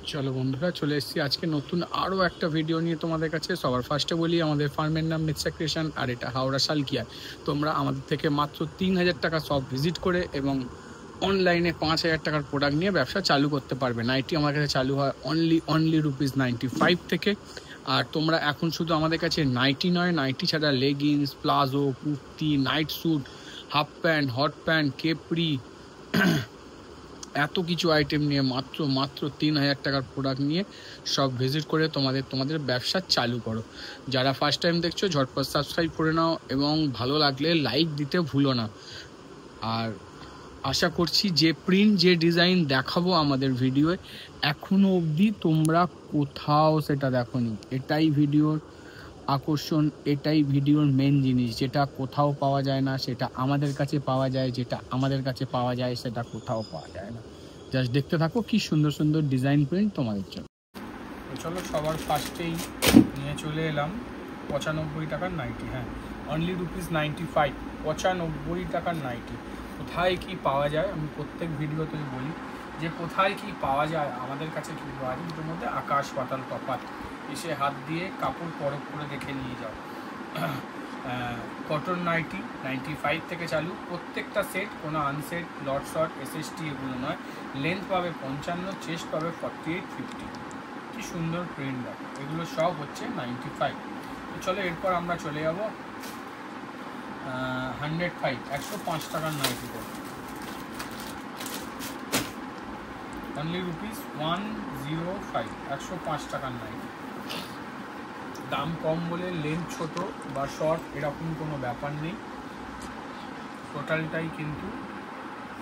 চলো বন্ধুরা, চলে এসেছি আজকে নতুন আরও একটা ভিডিও নিয়ে তোমাদের কাছে। সবার ফার্স্টে বলি, আমাদের ফার্মের নাম মিৎসা ক্রিয়েশন, আর এটা হাওড়া সালকিয়া। তোমরা আমাদের থেকে মাত্র 3000 টাকা সব ভিজিট করে এবং অনলাইনে 5000 টাকার প্রোডাক্ট নিয়ে ব্যবসা চালু করতে পারবে। নাইটি আমার কাছে চালু হয় অনলি ₹95 থেকে। আর তোমরা এখন শুধু আমাদের কাছে নাইটি নয়, নাইটি ছাড়া leggings, palazzo, kurti, night suit, half pant, hot pant, capri, এত কিছু আইটেম নিয়ে মাত্র 3000 টাকার প্রোডাক্ট নিয়ে সব ভিজিট করে তোমাদের ব্যবসা চালু করো। যারা ফার্স্ট টাইম দেখছো ঝটপট সাবস্ক্রাইব করে নাও এবং ভালো লাগলে লাইক দিতে ভুলো না। আর আশা করছি যে প্রিন্ট, যে ডিজাইন দেখাবো আমাদের ভিডিওয়ে, এখনো অবধি তোমরা কোথাও সেটা দেখোনি। এটাই ভিডিওর আকর্ষণ, এটাই ভিডিওর মেন জিনিস। যেটা কোথাও পাওয়া যায় না সেটা আমাদের কাছে পাওয়া যায়, যেটা আমাদের কাছে পাওয়া যায় সেটা কোথাও পাওয়া যায় না। জাস্ট দেখতে থাকো কি সুন্দর সুন্দর ডিজাইন প্রিন্ট তোমাদের জন্য। তো চলো, সবার ফার্স্টেই নিয়ে চলে এলাম 95 টাকার নাইটি। হ্যাঁ, অনলি ₹95, 95 টাকার নাইটি। কোথায় কি পাওয়া যায় আমি প্রত্যেক ভিডিওতেই বলি যে কোথায় কি পাওয়া যায়, আমাদের কাছে কি পাওয়া যায়, দুটোর মধ্যে আকাশ পাতাল তফাৎ। এসে হাত দিয়ে কাপড় পরখ করে দেখে নিয়ে যাও। কটন নাইটি 95 থেকে চালু, প্রত্যেকটা সেট, কোনো আনসেট, লট শর্ট, এসএসটি এগুলো নয়। লেন্থ পাবে 55, চেস্ট পাবে 48, 50। কি সুন্দর প্রিন্ট দেখো, এগুলো সব হচ্ছে 95। তো চলো এরপর আমরা চলে যাবো 105, 105 টাকার নাইটি করবো। অনলি ₹105, 105 টাকার নাইটি। দাম কম বলে লেন্থ ছোট বা শর্ট এরকম কোনো ব্যাপার নেই, টোটালটাই কিন্তু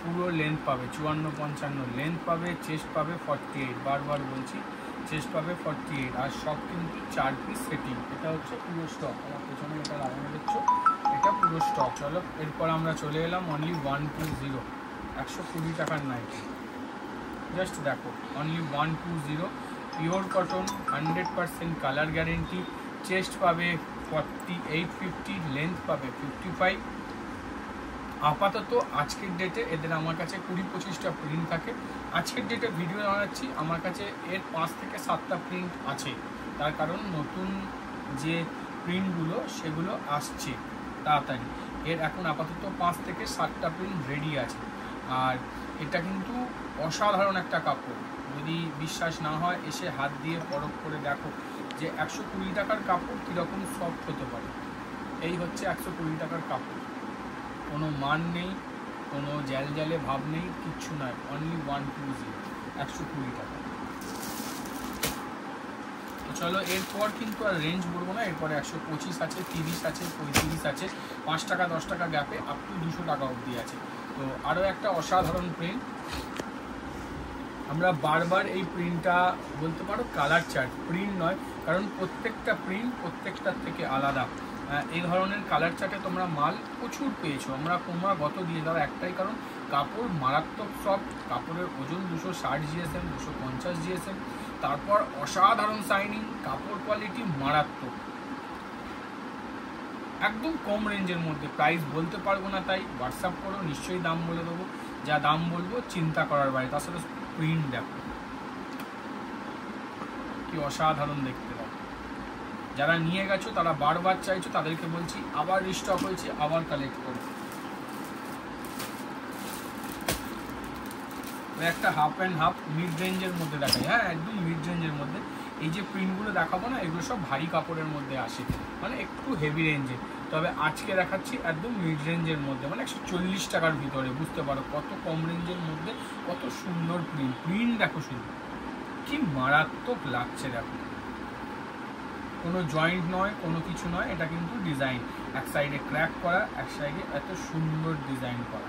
পুরো লেন্থ পাবে। 54-55 লেন্থ পাবে, চেস্ট পাবে 48, বারবার বলছি চেস্ট পাবে 48। আর সব কিন্তু 4 পিস সেটিং। এটা হচ্ছে পুরো স্টক, আমার পেছনে এটা লাগানো দেখছো, এটা পুরো স্টক। চলো এরপর আমরা চলে এলাম অনলি 120, 120 টাকার নাইটি। জাস্ট দেখো, only 120, pure cotton, 100% colour guarantee. Chest পাবে 48, 50, লেন্থ পাবে 55। আপাতত আজকের ডেটে এদের আমার কাছে 20-25টা প্রিন্ট থাকে। আজকের ডেটে ভিডিও বানাচ্ছি, আমার কাছে এর 5 থেকে 7টা প্রিন্ট আছে। তার কারণ নতুন যে প্রিন্টগুলো সেগুলো আসছে তাড়াতাড়ি। এর এখন আপাতত 5 থেকে 7টা প্রিন্ট রেডি আছে। আর এটা কিন্তু অসাধারণ একটা কাপড়। যদি বিশ্বাস না হয় এসে হাত দিয়ে পরখ করে দেখো যে 120 টাকার কাপড় কীরকম সফট হতে পারে। এই হচ্ছে 120 টাকার কাপড়, কোনো মান নেই, কোনো জ্যালে ভাব নেই, কিচ্ছু নয়। অনলি 120, 120 টাকা। তো চলো এরপর কিন্তু আর রেঞ্জ বলবো না, এরপরে 125 আছে, 30 আছে, 35 আছে, 5 টাকা 10 টাকা গ্যাপে আপ টু 200 টাকা অবধি আছে। তো আরও একটা অসাধারণ প্রিন্ট, আমরা বারবার এই প্রিন্টটা বলতে পারো কালার চার্ট, প্রিন্ট নয়, কারণ প্রত্যেকটা প্রিন্ট প্রত্যেকটার থেকে আলাদা। এই ধরনের কালার চার্টে তোমরা মাল প্রচুর পেয়েছো, তোমরা গত দিয়ে দাও, একটাই কারণ কাপড় মারাত্মক সফট, কাপড়ের ওজন 260 GSM, 250 GSM, তারপর অসাধারণ শাইনিং, কাপড় কোয়ালিটি মারাত্মক, একদম কম রেঞ্জের মধ্যে। প্রাইস বলতে পারবো না, তাই হোয়াটসঅ্যাপ করো, নিশ্চয়ই দাম বলে দেবো। যা দাম বলবো চিন্তা করার বাইরে। তার সাথে প্রিন্ট দেখো কি অসাধারণ দেখতে পাবো। যারা নিয়ে গেছো তারা বারবার চাইছো, তাদেরকে বলছি আবার রিস্টক হয়েছে, আবার কালেক্ট করো। একটা হাফ অ্যান্ড হাফ মিড রেঞ্জের মধ্যে দেখাই। হ্যাঁ, একদম মিড রেঞ্জের মধ্যে। এই যে প্রিন্টগুলো দেখাবো না, এগুলো সব ভারী কাপড়ের মধ্যে আসে, মানে একটু হেভি রেঞ্জে। তবে আজকে দেখাচ্ছি একদম মিড রেঞ্জের মধ্যে, মানে 140 টাকার ভিতরে। বুঝতে পারো কত কম রেঞ্জের মধ্যে কত সুন্দর প্রিন্ট দেখো, শুধু কি মারাত্মক লাগছে দেখো। কোনো জয়েন্ট নয়, কোনো কিছু নয়, এটা কিন্তু ডিজাইন। এক সাইডে ক্র্যাক করা, এক সাইডে এত সুন্দর ডিজাইন করা,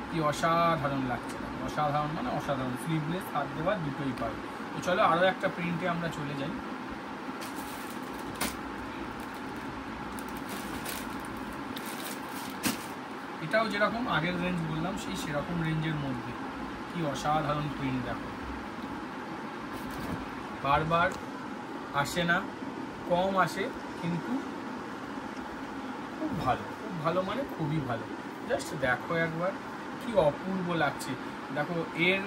কি অসাধারণ লাগছে। অসাধারণ মানে অসাধারণ, স্লিভলেস, হাত দেওয়া দুটোই পাবে। তো চলো আরও একটা প্রিন্টে আমরা চলে যাই। এটাও যেরকম আগের রেঞ্জ বললাম, সেই সেরকম রেঞ্জের মধ্যে কি অসাধারণ প্রিন্ট দেখো। বারবার আসে না, কম আসে, কিন্তু খুব ভালো, খুব ভালো মানে খুবই ভালো। জাস্ট দেখো একবার কি অপূর্ব লাগছে। দেখো এর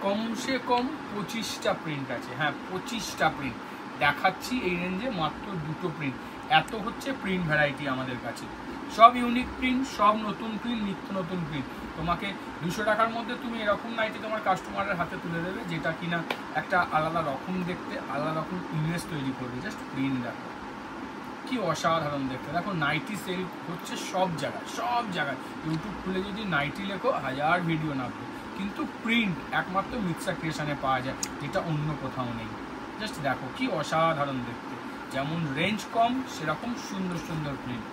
কমসে কম 25টা প্রিন্ট আছে। হ্যাঁ 25টা প্রিন্ট দেখাচ্ছি এই রেঞ্জে, মাত্র 2টো প্রিন্ট। এত হচ্ছে প্রিন্ট ভ্যারাইটি আমাদের কাছে, সব ইউনিক প্রিন্ট, সব নতুন প্রিন্ট, নিত্য নতুন প্রিন্ট। তোমাকে 200 টাকার মধ্যে তুমি এরকম নাইটি তোমার কাস্টমারের হাতে তুলে দেবে, যেটা কিনা একটা আলাদা রকম দেখতে, আলাদা রকম ইমেজ তৈরি করবে। জাস্ট প্রিন্ট দেখো কি অসাধারণ দেখতে। দেখো নাইটি সেল হচ্ছে সব জায়গায়, সব জায়গায়। ইউটিউব খুলে যদি নাইটি লেখো 1000 ভিডিও নামবে, কিন্তু প্রিন্ট একমাত্র মিৎসা ক্রিয়েশনে পাওয়া যায়, যেটা অন্য কোথাও নেই। জাস্ট দেখো কি অসাধারণ দেখতে, যেমন রেঞ্জ কম সেরকম সুন্দর সুন্দর প্রিন্ট।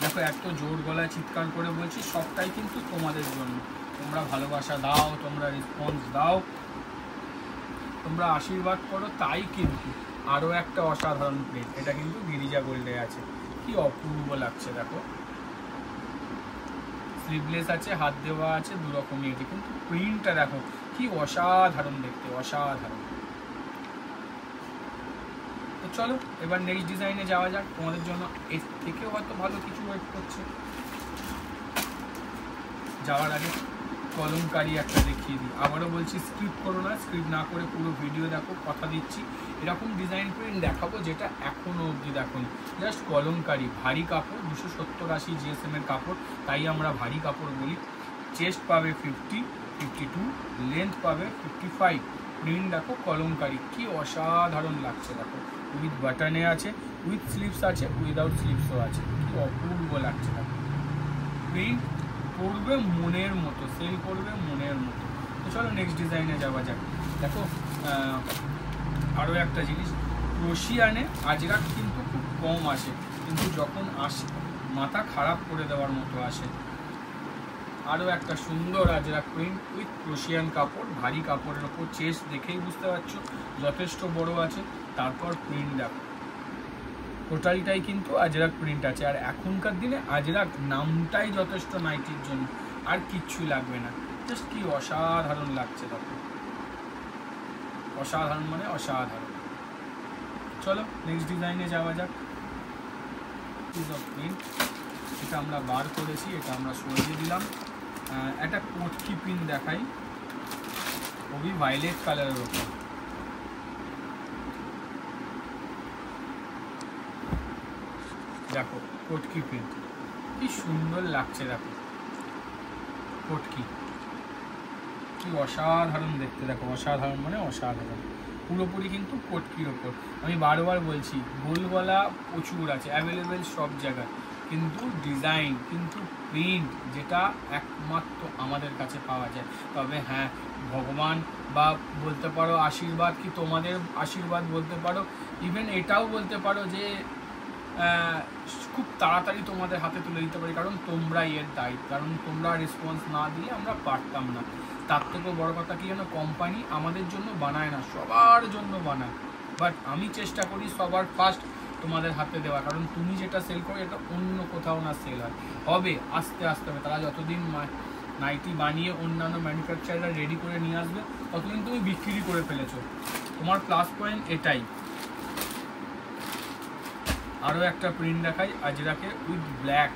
দেখো এত জোর গলায় চিৎকার করে বলছি, সবটাই কিন্তু তোমাদের জন্য। তোমরা ভালোবাসা দাও, তোমরা রেসপন্স দাও, তোমরা আশীর্বাদ করো, তাই কিন্তু আরও একটা অসাধারণ প্রিন্ট। এটা কিন্তু গিরিজা গোল্ডে আছে, কি অপূর্ব লাগছে। দেখো স্লিভলেস আছে, হাত দেওয়া আছে, দুরকমই আছে, কিন্তু প্রিন্টটা দেখো কি অসাধারণ দেখতে, অসাধারণ। তো চলো এবার নেক্সট ডিজাইনে যাওয়া যাক, তোমাদের জন্য এর থেকেও হয়তো ভালো কিছু ওয়েট করছে। যাওয়ার আগে কলমকারি একটা দেখিয়ে দিই। আবারও বলছি স্ক্রিপ্ট করো না, স্ক্রিপ্ট না করে পুরো ভিডিও দেখো, কথা দিচ্ছি এরকম ডিজাইন প্রিন্ট দেখাবো যেটা এখনও অবধি দেখো। জাস্ট কলমকারি, ভারী কাপড়, 270-80 GSM এর কাপড়, তাই আমরা ভারী কাপড় বলি। চেস্ট পাবে 50, 52, লেন্থ পাবে 55। প্রিন্ট দেখো কলমকারি, কি অসাধারণ লাগছে। দেখো উইথ বাটনে আছে, উইথ স্লিভস আছে, উইদাউট স্লিভসও আছে, কি অপূর্ব লাগছে। দেখো প্রিন্ট করবে মনের মতো, সেল করবে মনের মতো। তো চলো নেক্সট ডিজাইনে যাওয়া যাক। দেখো আরও একটা জিনিস, ক্রোশিয়ানে আজরাক কিন্তু খুব কম আসে, কিন্তু যখন আসে মাথা খারাপ করে দেওয়ার মতো আসে। আরও একটা সুন্দর আজরাক প্রিন্ট উইথ ক্রোশিয়ান কাপড়, ভারী কাপড়ের ওপর। চেস্ট দেখেই বুঝতে পারছো যথেষ্ট বড় আছে। তারপর প্রিন্ট দেখো, টোটালটাই কিন্তু আজরাক প্রিন্ট আছে। আর এখনকার দিনে আজরাক নামটাই যথেষ্ট নাইটির জন্য, আর কিচ্ছু লাগবে না। জাস্ট কি অসাধারণ লাগছে। দেখো অসাধারণ মানে অসাধারণ। চলো নেক্সট ডিজাইনে যাওয়া যাক। পিস অফ প্রিন্ট, এটা আমরা বার করেছি, এটা আমরা সরিয়ে দিলাম। একটা কোটকি প্রিন্ট দেখাই, খুবই ভায়োলেট কালারের ওপর। দেখো কোটকি প্রিন্ট কি সুন্দর লাগছে। দেখো কোটকি কি অসাধারণ দেখতে। দেখো অসাধারণ মানে অসাধারণ, পুরোপুরি কিন্তু কোটকির ওপর। আমি বারবার বলছি গোল গলা প্রচুর আছে, অ্যাভেলেবেল সব জায়গায়, কিন্তু ডিজাইন কিন্তু প্রিন্ট যেটা একমাত্র আমাদের কাছে পাওয়া যায়। তবে হ্যাঁ ভগবান বা বলতে পারো আশীর্বাদ, কি তোমাদের আশীর্বাদ বলতে পারো, ইভেন এটাও বলতে পারো যে খুব তাড়াতাড়ি তোমাদের হাতে তুলে দিতে পারি, কারণ তোমরাই এর দায়ী। কারণ তোমরা রেসপন্স না দিলে আমরা পারতাম না। তার থেকেও বড় কথা কি জানো, কোম্পানি আমাদের জন্য বানায় না, সবার জন্য বানায়। বাট আমি চেষ্টা করি সবার ফার্স্ট তোমাদের হাতে দেওয়া, কারণ তুমি যেটা সেল করো এটা অন্য কোথাও না সেল হয়। হবে আস্তে আস্তে হবে, তারা যতদিন নাইটি বানিয়ে অন্যান্য ম্যানুফ্যাকচারাররা রেডি করে নিয়ে আসবে, ততদিন তুমি বিক্রি করে ফেলেছো। তোমার প্লাস পয়েন্ট এটাই। আরও একটা প্রিন্ট দেখাই আজরাকে উইথ ব্ল্যাক,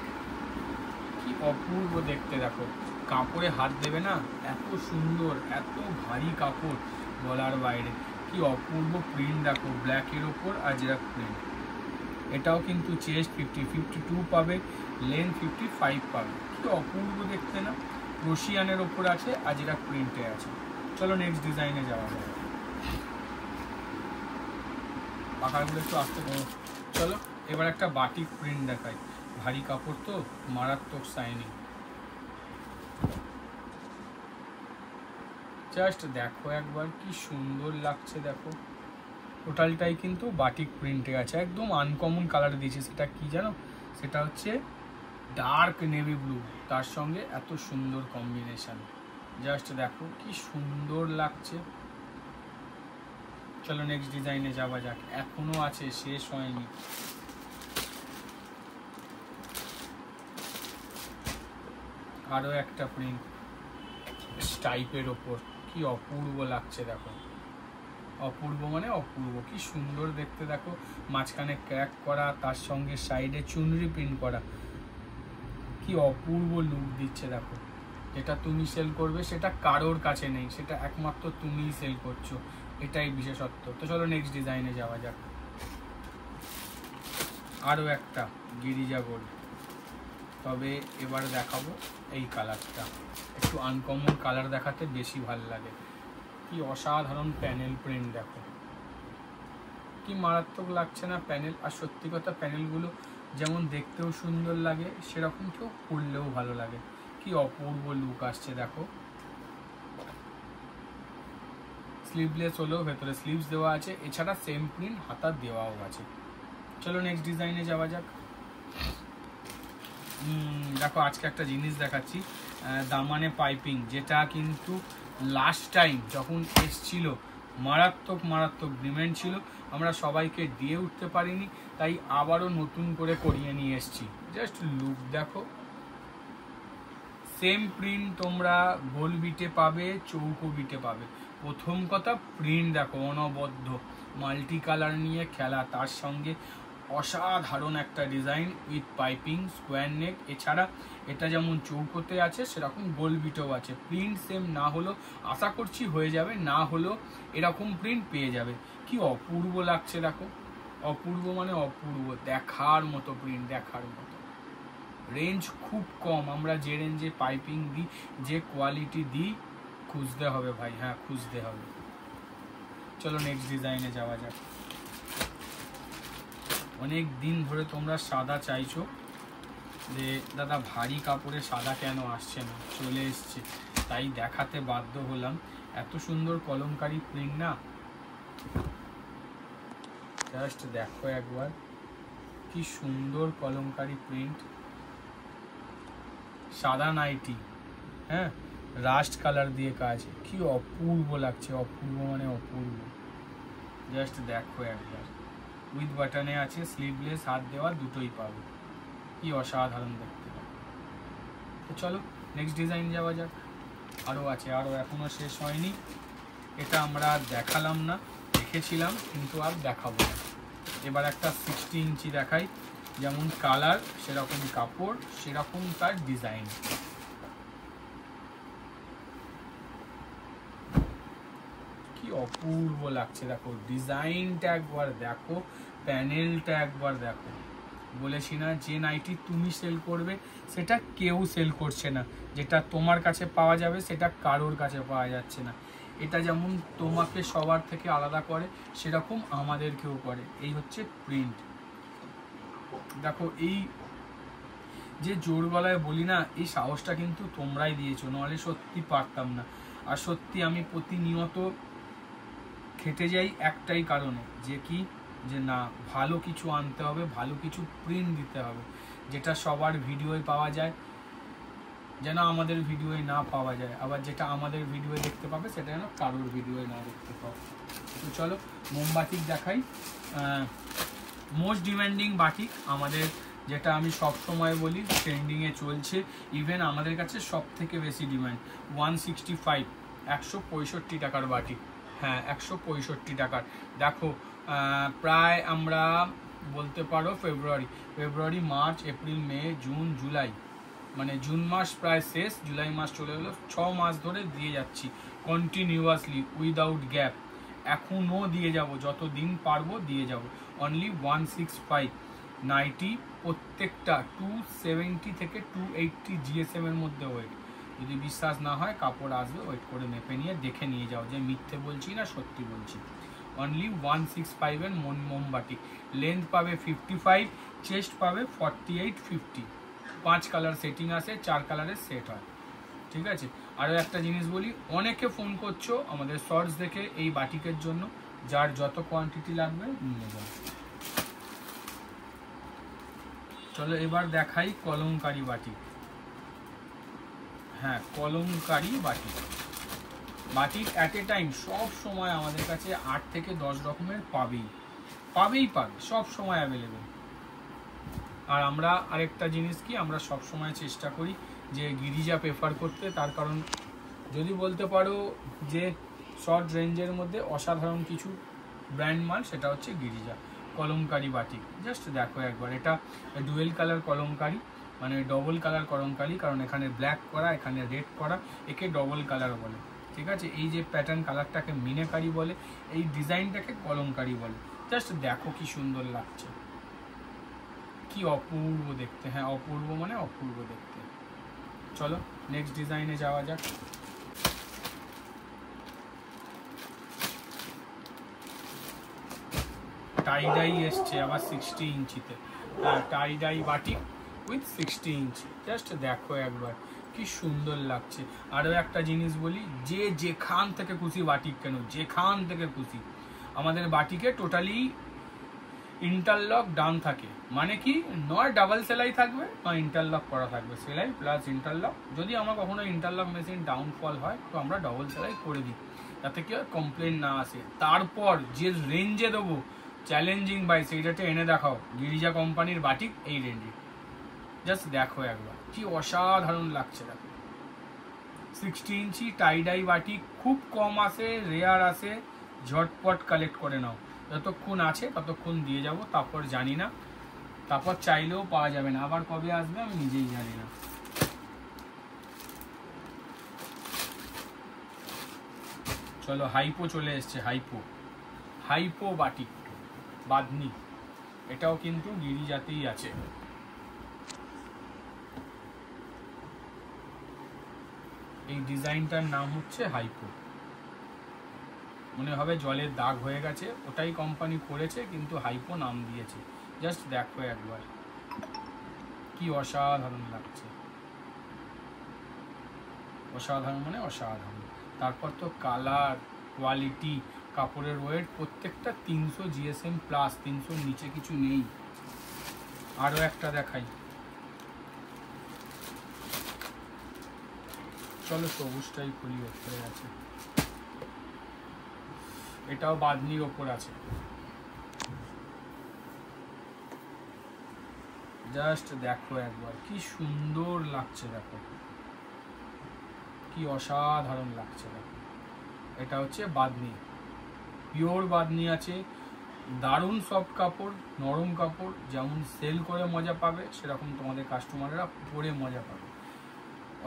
কি অপূর্ব দেখতে। দেখো কাপড়ে হাত দেবে না, এত সুন্দর, এত ভারী কাপড় বলার বাইরে। কি অপূর্ব প্রিন্ট দেখো, ব্ল্যাকের ওপর আজরাক প্রিন্ট। এটাও কিন্তু চেস্ট 50, 52 পাবে, লেন্থ 55 পাবে। কি অপূর্ব দেখতে না, ক্রোশিয়ানের ওপর আছে, আজরাক প্রিন্টে আছে। চলো নেক্সট ডিজাইনে যাওয়া যায়। পাখাগুলো একটু আসতে করো। চলো এবার একটা বাটিক প্রিন্ট দেখাই, ভারী কাপড় তো, মারাত্মক শাইনিং। জাস্ট দেখো একবার কি সুন্দর লাগছে। দেখো টোটালটাই কিন্তু বাটিক প্রিন্টে আছে, একদম আনকমন কালার দিয়েছে। সেটা কি জানো, সেটা হচ্ছে ডার্ক নেভি ব্লু, তার সঙ্গে এত সুন্দর কম্বিনেশন। জাস্ট দেখো কি সুন্দর লাগছে। চলো নেক্সট ডিজাইনে যাওয়া যাক, এখনো আছে, শেষ হয়নি। আরও একটা প্রিন্ট স্টাইপের ওপর, কি অপূর্ব লাগছে। দেখো অপূর্ব মানে অপূর্ব, কি সুন্দর দেখতে। দেখো মাঝখানে ক্র্যাক করা, তার সঙ্গে সাইডে চুনরি প্রিন্ট করা, কি অপূর্ব লুক দিচ্ছে। দেখো যেটা তুমি সেল করবে সেটা কারোর কাছে নেই, সেটা একমাত্র তুমিই সেল করছো, এটাই বিশেষত্ব। তো চলো নেক্সট ডিজাইনে যাওয়া যাক। আরও একটা গিরিজা গোল্ড, তবে এবার দেখাবো এই কালারটা, একটু আনকমন কালার দেখাতে বেশি ভালো লাগে। কি অসাধারণ প্যানেল প্রিন্ট, দেখো কি মারাত্মক লাগছে না প্যানেল। আর সত্যি কথা প্যানেলগুলো যেমন দেখতেও সুন্দর লাগে, সেরকম কেউ পরলেও ভালো লাগে। কি অপূর্ব লুক আসছে দেখো। স্লিভলেস হলেও ভেতরে স্লিভস দেওয়া আছে, এছাড়া সেম প্রিন্ট হাতার দেওয়াও আছে। চলো নেক্সট ডিজাইনে যাওয়া যাক। দেখো আজকে একটা জিনিস দেখাচ্ছি, দামানে পাইপিং, যেটা কিন্তু লাস্ট টাইম যখন এসছিল মারাত্মক ডিমান্ড ছিল, আমরা সবাইকে দিয়ে উঠতে পারিনি, তাই আবারও নতুন করে করিয়ে নিয়ে এসছি। জাস্ট লুক দেখো, সেম প্রিন্ট তোমরা গোল বিটে পাবে, চৌকো বিটে পাবে। প্রথম কথা প্রিন্ট দেখো, অনবদ্য মাল্টি কালার নিয়ে খেলা, তার সঙ্গে অসাধারণ একটা ডিজাইন উইথ পাইপিং, স্কোয়ার নেক। এছাড়া এটা যেমন চৌকোতে আছে সেরকম গোল বিটেও আছে। প্রিন্ট সেম না হলেও আশা করছি হয়ে যাবে, না হলেও এরকম প্রিন্ট পেয়ে যাবে। কি অপূর্ব লাগছে দেখো, অপূর্ব মানে অপূর্ব, দেখার মতো প্রিন্ট, দেখার মতো। রেঞ্জ খুব কম, আমরা যে রেঞ্জে পাইপিং দিই, যে কোয়ালিটি দিই, খুঁজতে হবে ভাই, হ্যাঁ খুঁজতে হবে। চলো নেক্সট ডিজাইনে যাওয়া যাক। অনেক দিন ধরে তোমরা সাদা চাইছো, যে দাদা ভারী কাপড়ে সাদা কেন আসছে না, চলে এসছে, তাই দেখাতে বাধ্য হলাম। এত সুন্দর কলমকারী প্রিন্ট না, জাস্ট দেখো একবার, কি সুন্দর কলমকারী প্রিন্ট। সাদা নাইটি, হ্যাঁ রাস্ট কালার দিয়ে কাজ, কি অপূর্ব লাগছে, অপূর্ব মানে অপূর্ব। জাস্ট দেখো একবার, উইথ বাটনে আছে, স্লিভলেস, হাত দেওয়া, দুটোই পাবে। কি অসাধারণ দেখতে। তো চলো নেক্সট ডিজাইন যাওয়া যাক। আরও আছে, আরও এখনো শেষ হয়নি। এটা আমরা দেখালাম না, দেখেছিলাম কিন্তু আর দেখাবো না। এবার একটা 60 ইঞ্চি দেখাই, যেমন কালার সেরকম কাপড়, সেরকম তার ডিজাইন। কি অপূর্ব লাগছে দেখো, ডিজাইনটা একবার দেখো, প্যানেলটা একবার দেখো। বলেছি না, যে নাইটি তুমি সেল করবে সেটা কেউ সেল করছে না, যেটা তোমার কাছে পাওয়া যাবে সেটা কারোর কাছে পাওয়া যাচ্ছে না। এটা যেমন তোমাকে সবার থেকে আলাদা করে, সেরকম আমাদেরকেও করে। এই হচ্ছে প্রিন্ট। দেখো এই যে জোর গলায় বলি না, এই সাহসটা কিন্তু তোমরাই দিয়েছো, নাহলে সত্যি পারতাম না। আর সত্যি আমি প্রতিনিয়ত খেটে যাই একটাই কারণে, যে কি, যে না ভালো কিছু আনতে হবে, ভালো কিছু প্রিন্ট দিতে হবে, যেটা সবার ভিডিওয় পাওয়া যায়, যেন আমাদের ভিডিওয় না পাওয়া যায়। আবার যেটা আমাদের ভিডিওয় দেখতে পাবে সেটা যেন কারোর ভিডিওয় না দেখতে পাবে। তো চলো মোমবাতিক দেখাই। মোস্ট ডিমান্ডিং বাটিক আমাদের, যেটা আমি সব সময় বলি ট্রেন্ডিংয়ে চলছে, ইভেন আমাদের কাছে সব থেকে বেশি ডিমান্ড। 165, 165 টাকার বাটিক, হ্যাঁ 165 টাকার। দেখো প্রায় আমরা বলতে পারো ফেব্রুয়ারি, মার্চ, এপ্রিল, মে, জুন, জুলাই, মানে জুন মাস প্রায় শেষ, জুলাই মাস চলে গেলো, 6 মাস ধরে দিয়ে যাচ্ছি কন্টিনিউয়াসলি উইদাউট গ্যাপ। এখনও দিয়ে যাব, যত দিন পারবো দিয়ে যাব। অনলি 165 নাইটি, প্রত্যেকটা 270 থেকে 280 জিএসএম এর মধ্যে ওয়েট। যদি বিশ্বাস না হয় কাপড় আসবে, ওয়েট করে মেপে নিয়ে দেখে নিয়ে যাও যে মিথ্যে বলছি না সত্যি বলছি। অনলি 165 এর মোমবাটি। লেন্থ পাবে 55, চেস্ট পাবে 48, 50। 5 কালার সেটিং আছে, 4 কালারের সেট হয়, ঠিক আছে। আরও একটা জিনিস বলি, অনেকে ফোন করছো আমাদের শর্টস দেখে এই বাটিকের জন্য, যার যত কোয়ান্টিটি লাগবে নিয়ে যাও। চলো এবার দেখাই কলমকারি বাটিক। হ্যাঁ kalamkari batik, batik at a time সব সময় আমাদের কাছে 8 থেকে 10 রকমের পাবে, সব সময় অ্যাভেলেবেল। আর আমরা আরেকটা জিনিস কি, আমরা সব সময় চেষ্টা করি যে গিরিজা প্রেফার করতে, তার কারণ যদি বলতে পারো যে শর্ট রেঞ্জের মধ্যে অসাধারণ কিছু ব্র্যান্ড মাল, সেটা হচ্ছে গিরিজা কলমকারি বাটিক। জাস্ট দেখো একবার, এটা ডুয়েল কালার কলমকারি, মানে ডবল কালার কলমকারি, কারণ এখানে ব্ল্যাক করা, এখানে রেড করা, একে ডবল কালার বলে। ঠিক আছে, এই যে প্যাটার্ন কালারটাকে মিনাকারি বলে, এই ডিজাইনটাকে কলমকারি বলে। জাস্ট দেখো কি সুন্দর লাগছে, কি অপূর্ব দেখতে। হ্যাঁ, অপূর্ব মানে অপূর্ব দেখতে। চলো নেক্সট ডিজাইনে যাওয়া যাক। টাই ডাই এসছে আবার 60 ইঞ্চিতে। টাই die batik with 60 inch. Just দেখো একবার কি সুন্দর লাগছে। আরও একটা জিনিস বলি, যে যেখান থেকে খুশি বাটিক কেন, যেখান থেকে খুশি, আমাদের বাটিকে টোটালি ইন্টারলক ডান থাকে। মানে কি, নয় ডাবল সেলাই থাকবে, নয় ইন্টারলক করা থাকবে, সেলাই প্লাস ইন্টারলক। যদি আমার কখনো ইন্টারলক মেশিন ডাউনফল হয় তো আমরা ডবল সেলাই করে দিই, যাতে কি কমপ্লেন না আসে। তারপর যে রেঞ্জে দেবো চ্যালেঞ্জিং বাই, সেইটাতে এনে দেখাও গিরিজা কোম্পানির বাটিক এই রেঞ্জে। জাস্ট দেখো একবার কি অসাধারণ লাগছে। দেখো 60 ইঞ্চি টাই ডাই বাটিক খুব কম আসে, রেয়ার আসে, ঝটপট কালেক্ট করে নাও। যতক্ষণ আছে ততক্ষণ দিয়ে যাব, তারপর জানি না, তারপর চাইলেও পাওয়া যাবে না। আবার কবে আসবে আমি নিজেই জানি না। চলো হাইপো চলে এসছে। হাইপো বাটিক বাদনি, এটাও কিন্তু গিরিজাতেই আছে। এই ডিজাইনটার নাম হচ্ছে হাইপো। মনে হবে জলের দাগ হয়ে গেছে, ওটাই কোম্পানি করেছে কিন্তু হাইপো নাম দিয়েছে। জাস্ট দেখো একবার কি অসাধারণ লাগছে, অসাধারণ মানে অসাধারণ। তারপর তো কালার, কোয়ালিটি, কাপড়ের ওয়েট প্রত্যেকটা 300 GSM প্লাস, 300 নিচে কিছু নেই। আরও একটা দেখাই, চলো সবুজটাই খুলি, ওপরে আছে। এটাও বাদনির ওপর আছে। জাস্ট দেখো একবার কি সুন্দর লাগছে, দেখো কি অসাধারণ লাগছে। দেখো এটা হচ্ছে বাদনি, পিওর বাদনি আছে। দারুণ সফট কাপড়, নরম কাপড়। যেমন সেল করে মজা পাবে, সেরকম তোমাদের কাস্টমাররা পরে মজা পাবে।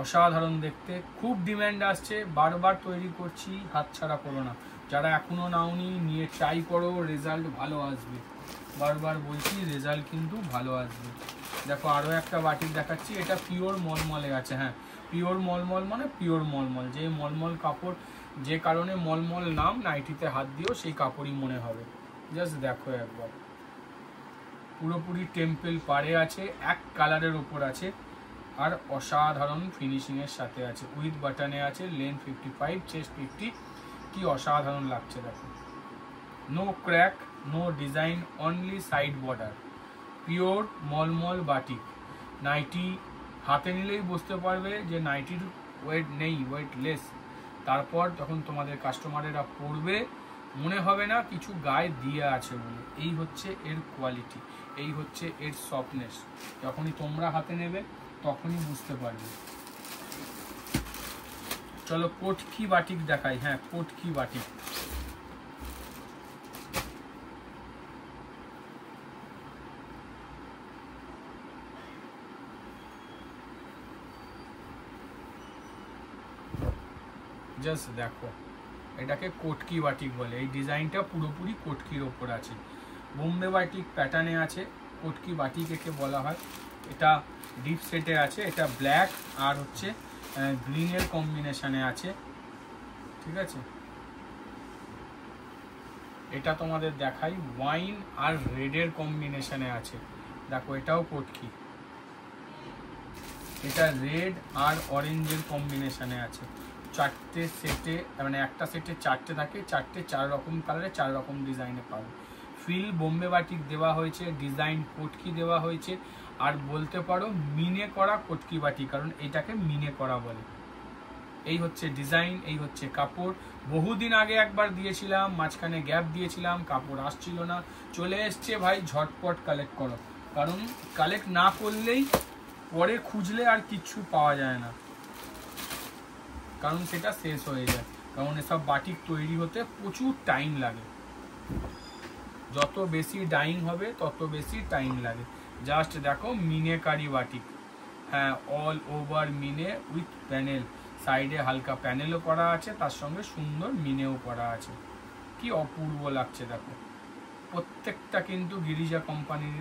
অসাধারণ দেখতে, খুব ডিম্যান্ড আসছে, বারবার তৈরি করছি, হাতছাড়া করো না। যারা এখনো নাওনি, নিয়ে ট্রাই করো, রেজাল্ট ভালো আসবে। বারবার বলছি, রেজাল্ট কিন্তু ভালো আসবে। দেখো আরও একটা বাটিক দেখাচ্ছি, এটা পিওর মলমলে আছে। হ্যাঁ, পিওর মলমল মানে পিওর মলমল, যে মলমল কাপড়, যে কারণে মলমল নাম, নাইটিতে হাত দিও সেই কাপড়ই মনে হবে। জাস্ট দেখো একবার, পুরোপুরি টেম্পল পাড়ে আছে, এক কালারের ওপর আছে, আর অসাধারণ ফিনিশিংয়ের সাথে আছে, উইথ বাটনে আছে, লেন্থ 55, চেস্ট 50। কি অসাধারণ লাগছে দেখো। No crack, no design, only side border, pure মলমল বাটিক। নাইটি হাতে নিলেই বুঝতে পারবে যে নাইটির ওয়েট নেই, ওয়েটলেস। তারপর যখন তোমাদের কাস্টমারেরা পরবে, মনে হবে না কিছু গায়ে দিয়ে আছে বলে। এই হচ্ছে এর কোয়ালিটি, এই হচ্ছে এর সফটনেস। যখনই তোমরা হাতে নেবে তখনই বুঝতে পারবে। চলো কোটকি বাটিক দেখাই। হ্যাঁ, কোটকি বাটিক। জাস্ট দেখো, এটাকে কোটকি বাটিক বলে। এই ডিজাইনটা পুরোপুরি কোটকির ওপর আছে, বোম্বে বাটিক প্যাটার্নে আছে। কোটকি বাটিক একে বলা হয়। এটা ডিপ সেটে আছে, এটা ব্ল্যাক আর হচ্ছে গ্রিনের কম্বিনেশনে আছে। ঠিক আছে, এটা তোমাদের দেখাই, ওয়াইন আর রেডের কম্বিনেশনে আছে। দেখো এটাও কোটকি, এটা রেড আর অরেঞ্জের কম্বিনেশনে আছে। চারটে সেটে, মানে একটা সেটে চারটে থাকে, চারটে 4 রকম কালারে 4 রকম ডিজাইনে পাবে। ফিল বোম্বে বাটিক দেওয়া হয়েছে, ডিজাইন কোটকি দেওয়া হয়েছে, আর বলতে পারো মিনে করা কোটকি বাটি, কারণ এটাকে মিনে করা বলে। এই হচ্ছে ডিজাইন, এই হচ্ছে কাপড়। বহুদিন আগে একবার দিয়েছিলাম, মাঝখানে গ্যাপ দিয়েছিলাম, কাপড় আসছিল না, চলে এসছে ভাই, ঝটপট কালেক্ট করো। কারণ কালেক্ট না করলেই পরে খুঁজলে আর কিচ্ছু পাওয়া যায় না, কারণ সেটা শেষ হয়ে যায়। কারণ এসব বাটিক তৈরি হতে প্রচুর টাইম লাগে, যত বেশি ডাইং হবে তত বেশি টাইম লাগে। জাস্ট দেখো মিনেকারি বাটিক, হ্যাঁ অল ওভার মিনে উইথ প্যানেল, সাইডে হালকা প্যানেলও করা আছে, তার সঙ্গে সুন্দর মিনেও করা আছে। কি অপূর্ব লাগছে দেখো। প্রত্যেকটা কিন্তু গিরিজা কোম্পানির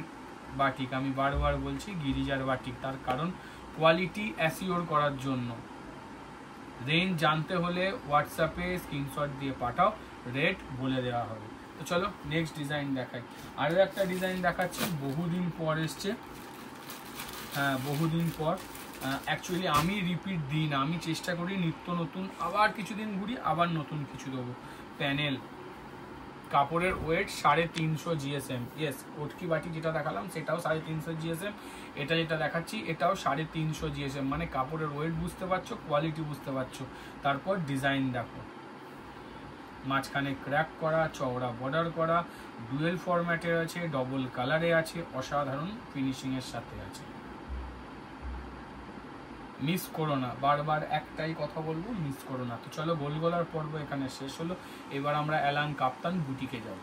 বাটিক, আমি বারবার বলছি গিরিজার বাটিক, তার কারণ কোয়ালিটি অ্যাসিওর করার জন্য। রেঞ্জ জানতে হলে হোয়াটসঅ্যাপে স্ক্রিনশট দিয়ে পাঠাও, রেট বলে দেওয়া হবে। তো চলো নেক্সট ডিজাইন দেখাই। আরও একটা ডিজাইন দেখাচ্ছি, বহুদিন পর এসছে। হ্যাঁ বহুদিন পর, অ্যাকচুয়ালি আমি রিপিট দিই না, আমি চেষ্টা করি নিত্য নতুন, আবার কিছুদিন ঘুরি আবার নতুন কিছু দেবো। প্যানেল, কাপড়ের ওয়েট 350 GSM। ইয়েস, ওটকি বাটি যেটা দেখালাম সেটাও 350 GSM, এটা যেটা দেখাচ্ছি এটাও 350 GSM। মানে কাপড়ের ওয়েট বুঝতে পারছো, কোয়ালিটি বুঝতে পারছো। তারপর ডিজাইন দেখো, মাঝখানে ক্র্যাক করা, চওড়া বর্ডার করা, ডুয়েল ফরম্যাটের আছে, ডবল কালারে আছে, অসাধারণ ফিনিশিংয়ের সাথে আছে। মিস করো না, বারবার একটাই কথা বলবো, মিস করো না। তো চলো গোল গলার পর্ব এখানে শেষ হলো, এবার আমরা অ্যালান কাপ্তান বুটিকে যাব।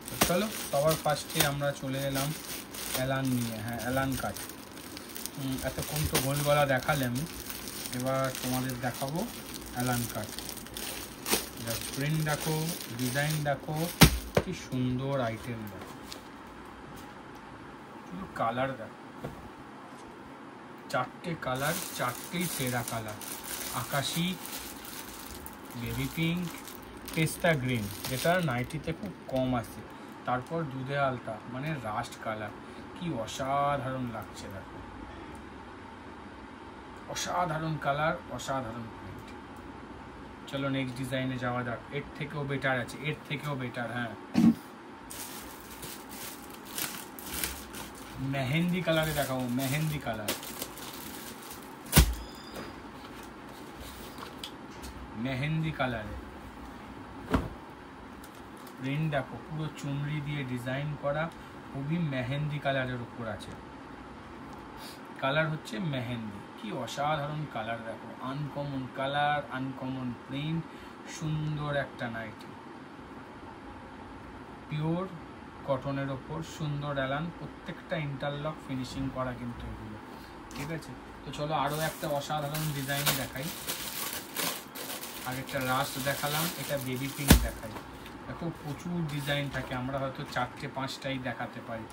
তো চলো সবার ফার্স্টে আমরা চলে এলাম অ্যালান নিয়ে। হ্যাঁ অ্যালান কাট, এতক্ষণ তো গোল গলা দেখালে আমি, এবার তোমাদের দেখাবো অ্যালান কাট। প্রিন্ট দেখো, ডিজাইন দেখো, কি সুন্দর আইটেম দেখো, শুধু কালার দেখো, চারটে কালার, চারটেই সেরা কালার। আকাশি, বেবি পিঙ্ক, পেস্তা গ্রিন, যেটা নাইটিতে খুব কম আসে, তারপর দুধে আলতা, মানে রাস্ট কালার। কি অসাধারণ লাগছে দেখো, অসাধারণ কালার, অসাধারণ প্রিন্ট। চলো নেক্সট ডিজাইনে যাওয়া যাক, এর থেকেও বেটার আছে, এর থেকেও বেটার। হ্যাঁ মেহেন্দি কালারে দেখাবো, মেহেন্দি কালার, মেহেন্দি কালারে প্রিন্ট দেখো, পুরো চুনরি দিয়ে ডিজাইন করা, খুবই মেহেন্দি কালারের উপর আছে। কালার হচ্ছে মেহেন্দি, কি অসাধারণ কালার দেখো, আনকমন কালার, আনকমন প্রিন্ট, সুন্দর একটা নাইটি, পিওর কটনের ওপর সুন্দর অ্যালান, প্রত্যেকটা ইন্টারলক ফিনিশিং করা কিন্তু এগুলো, ঠিক আছে। তো চলো আরও একটা অসাধারণ ডিজাইন দেখাই। আরেকটা রাস্ট দেখালাম, এটা বেবি পিঙ্ক দেখাই। দেখো প্রচুর ডিজাইন থাকে, আমরা হয়তো 4টে 5টাই দেখাতে পারি।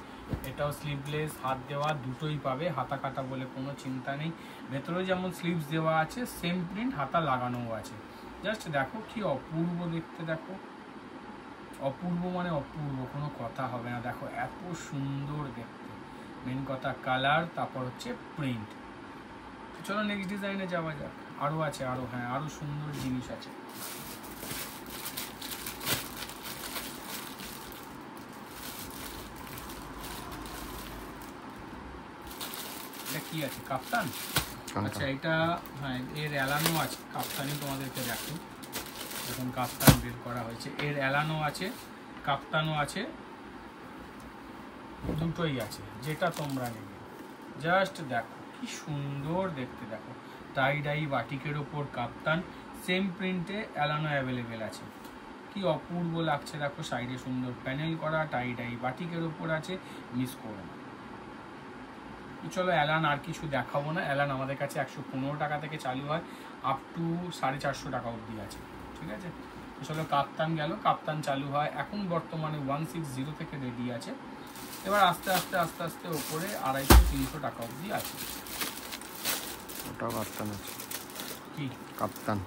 এটাও স্লিভলেস, হাত দেওয়া দুটোই পাবে, হাতা কাটা বলে কোনো চিন্তা নেই। ভেতরে যেমন স্লিভস দেওয়া আছে, সেম প্রিন্ট হাতা লাগানোও আছে। জাস্ট দেখো কি অপূর্ব দেখতে, দেখো অপূর্ব মানে অপূর্ব, কোনো কথা হবে না। দেখো এত সুন্দর দেখতে, মেন কথা কালার, তারপর হচ্ছে প্রিন্ট। চলো নেক্সট ডিজাইনে যাওয়া যাক, আরও আছে, আরও হ্যাঁ আরও সুন্দর জিনিস আছে। এটা কি আছে, কাপ্তান? আচ্ছা এটা হ্যাঁ এর অ্যালানও আছে, কাপ্তানই তোমাদেরকে দেখো, এখন কাপ্তান বের করা হয়েছে, এর অ্যালানও আছে, কাপ্তানও আছে, দুটোই আছে, যেটা তোমরা নেবে। জাস্ট দেখো কি সুন্দর দেখতে, দেখো টাই ডাই বাটিকের ওপর কাপ্তান, সেম প্রিন্টে অ্যালানো অ্যাভেলেবেল আছে, কি অপূর্ব লাগছে দেখো। সাইডে সুন্দর প্যানেল করা, টাই ডাই বাটিকের ওপর আছে, মিস করো না। চলো অ্যালান আর কিছু দেখাবো না, অ্যালান আমাদের কাছে 115 টাকা থেকে চালু হয়, আপ টু 450 টাকা অবধি আছে, ঠিক আছে। চলো কাপ্তান গেল, কাপ্তান চালু হয় এখন বর্তমানে 160 থেকে রেডি আছে, এবার আস্তে আস্তে আস্তে আস্তে ওপরে 250-300 টাকা অবধি আছে। ওটাও কাপ্তান আছে, কি কাপ্তান?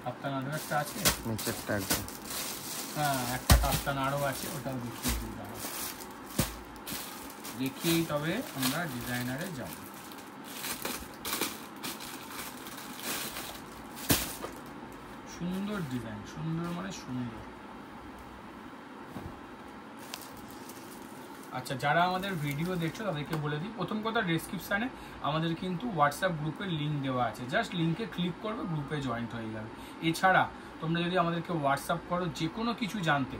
কাপ্তান আরও একটা আছে, নিচেরটা একদম, হ্যাঁ একটা কাপ্তান আরও আছে, ওটাও দেখিয়ে দিই, দেখিয়েই তবে আমরা ডিজাইনারে যাব। সুন্দর ডিজাইন, সুন্দর মানে সুন্দর। আচ্ছা যারা আমাদের ভিডিও দেখছো তাদেরকে বলে দিই, প্রথম কথা ডেসক্রিপশানে আমাদের কিন্তু হোয়াটসঅ্যাপ গ্রুপের লিঙ্ক দেওয়া আছে, জাস্ট লিঙ্কে ক্লিক করবে, গ্রুপে জয়েন্ট হয়ে যাবে। এছাড়া তোমরা যদি আমাদেরকে হোয়াটসঅ্যাপ করো যে কোনো কিছু জানতে,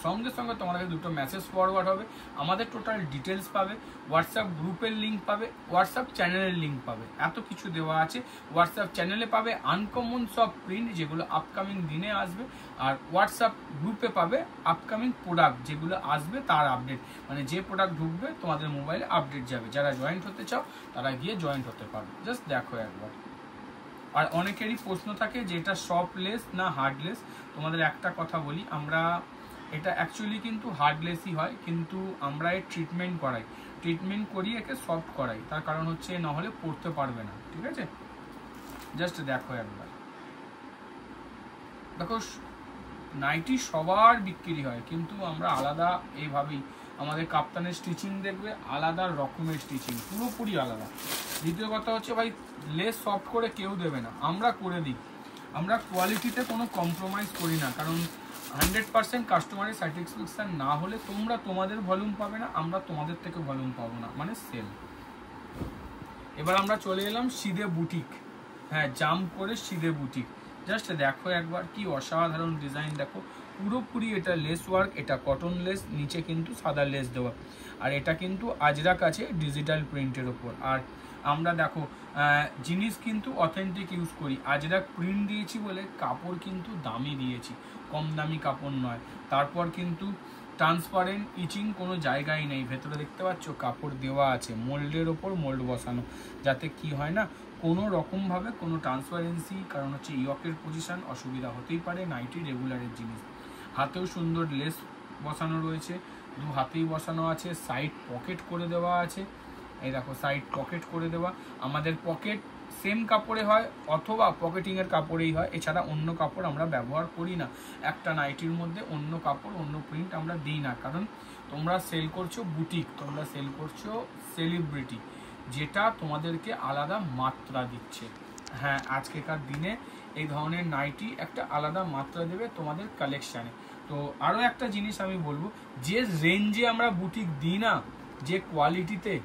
সঙ্গে সঙ্গে তোমাদের দুটো মেসেজ ফরওয়ার্ড হবে, আমাদের টোটাল ডিটেলস পাবে, হোয়াটসঅ্যাপ গ্রুপের লিঙ্ক পাবে, হোয়াটসঅ্যাপ চ্যানেলের লিঙ্ক পাবে, এত কিছু দেওয়া আছে। হোয়াটসঅ্যাপ চ্যানেলে পাবে আনকমন সব প্রিন্ট যেগুলো আপকামিং দিনে আসবে, আর হোয়াটসঅ্যাপ গ্রুপে পাবে আপকামিং প্রোডাক্ট যেগুলো আসবে তার আপডেট, মানে যে প্রোডাক্ট ঢুকবে তোমাদের মোবাইলে আপডেট যাবে। যারা জয়েন্ট হতে চাও তারা গিয়ে জয়েন্ট হতে পারবে। জাস্ট দেখো একবার। আর অনেকেরই প্রশ্ন থাকে যে এটা সফটলেস না হার্ডলেস। তোমাদের একটা কথা বলি, আমরা এটা অ্যাকচুয়ালি কিন্তু হার্ডলেসই হয়, কিন্তু আমরা এর ট্রিটমেন্ট করি একে সফট করাই। তার কারণ হচ্ছে নাহলে পড়তে পারবে না, ঠিক আছে? জাস্ট দেখো একবার। দেখো নাইটি সবার বিক্রি হয়, কিন্তু আমরা আলাদা এইভাবেই, আমাদের কাপ্তানের স্টিচিং দেখবে আলাদা রকমের স্টিচিং, পুরোপুরি আলাদা। দ্বিতীয় কথা হচ্ছে ভাই লেস সফট করে কেউ দেবে না, আমরা করে দিই। আমরা কোয়ালিটিতে কোনো কম্প্রোমাইজ করি না, কারণ 100% কাস্টমারের স্যাটিসফ্যাকশন না হলে তোমরা তোমাদের ভলিউম পাবে না, আমরা তোমাদের থেকে ভলিউম পাবো না, মানে সেল। এবার আমরা চলে এলাম সিদে বুটিক। হ্যাঁ, জাম্প করে সিদে বুটিক। জাস্ট দেখো একবার কি অসাধারণ ডিজাইন। দেখো পুরোপুরি এটা লেস ওয়ার্ক, এটা কটন লেস, নিচে কিন্তু সাদা লেস দেওয়া, আর এটা কিন্তু আজরাক আছে ডিজিটাল প্রিন্টের ওপর। আর আমরা দেখো জিনিস কিন্তু অথেন্টিক ইউজ করি, আজরাক প্রিন্ট দিয়েছি বলে কাপড় কিন্তু দামি দিয়েছি, কম দামি কাপড় নয়। তারপর কিন্তু ট্রান্সপারেন্ট ইচিং কোনো জায়গায় নেই, ভেতরে দেখতে পাচ্ছ কাপড় দেওয়া আছে, মোল্ডের ওপর মোল্ড বসানো, যাতে কি হয় না কোনো রকমভাবে কোনো ট্রান্সপারেন্সি, কারণ হচ্ছে ইয়কের পজিশন অসুবিধা হতেই পারে, নাইটি রেগুলারের জিনিস। হাতেও সুন্দর লেস বসানো রয়েছে, দু হাতেই বসানো আছে, সাইড পকেট করে দেওয়া আছে। এই দেখো সাইড পকেট করে দেওয়া। আমাদের পকেট সেম কাপড়ে হয় অথবা পকেটিংয়ের কাপড়েই হয়, এছাড়া অন্য কাপড় আমরা ব্যবহার করি না। একটা নাইটির মধ্যে অন্য কাপড় অন্য প্রিন্ট আমরা দিই না, কারণ তোমরা সেল করছো বুটিক, তোমরা সেল করছো সেলিব্রিটি, যেটা তোমাদেরকে আলাদা মাত্রা দিচ্ছে। হ্যাঁ, আজকেকার দিনে এই ধরনের নাইটি একটা আলাদা মাত্রা দেবে তোমাদের কালেকশানে। তো আরও একটা জিনিস আমি বলবো, যে রেঞ্জে আমরা বুটিক দিই না, যে কোয়ালিটিতে,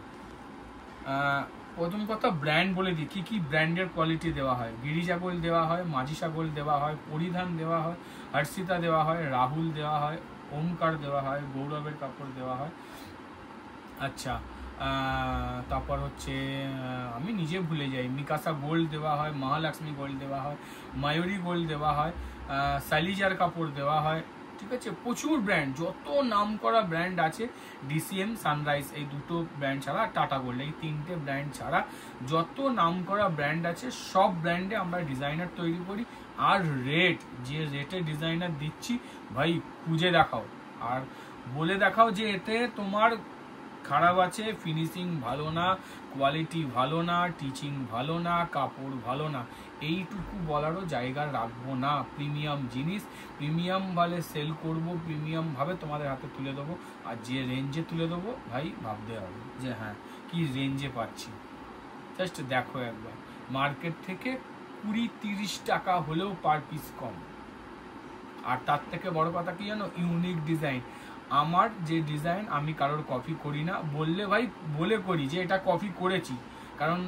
প্রথম কথা ব্র্যান্ড বলে দিই, কী কী ব্র্যান্ডের কোয়ালিটি দেওয়া হয়। গিরিজা গোল্ড দেওয়া হয়, মাজিসা গোল্ড দেওয়া হয়, পরিধান দেওয়া হয়, হর্ষিতা দেওয়া হয়, রাহুল দেওয়া হয়, ওমকার দেওয়া হয়, গৌরবের কাপড় দেওয়া হয়। আচ্ছা, তারপর হচ্ছে আমি নিজে ভুলে যাই, মিকাসা গোল্ড দেওয়া হয়, মহালক্ষ্মী গোল্ড দেওয়া হয়, ময়ূরী গোল্ড দেওয়া হয়, সালিজার কাপড় দেওয়া হয়, ঠিক আছে? প্রচুর ব্র্যান্ড, যত নাম করা ব্র্যান্ড আছে, ডিসিএম, সানরাইজ, এই দুটো ব্র্যান্ড ছাড়া, টাটা গোল্ড, এই তিনটে ব্র্যান্ড ছাড়া যত নাম করা ব্র্যান্ড আছে সব ব্র্যান্ডে আমরা ডিজাইনার তৈরি করি। আর রেট, যে রেটে ডিজাইনার দিচ্ছি ভাই খুঁজে দেখাও আর বলে দেখাও যে এতে তোমার খারাপ আছে, ফিনিশিং ভালো না, কোয়ালিটি ভালো না, টিচিং ভালো না, কাপড় ভালো না, এইটুকু বলারও জায়গা রাখবো না। প্রিমিয়াম জিনিস প্রিমিয়াম ভাবে সেল করব, প্রিমিয়াম ভাবে তোমাদের হাতে তুলে দেবো। আর যে রেঞ্জে তুলে দেবো ভাই ভাবতে হবে যে হ্যাঁ কি রেঞ্জে পাচ্ছি। জাস্ট দেখো একবার, মার্কেট থেকে 20-30 টাকা হলেও পার পিস কম। আর তার থেকে বড় কথা কি জানো, ইউনিক ডিজাইন। আমার যে ডিজাইন আমি কারোর কপি করি না, বললে ভাই বলে করি যে এটা কপি করেছি, কারণ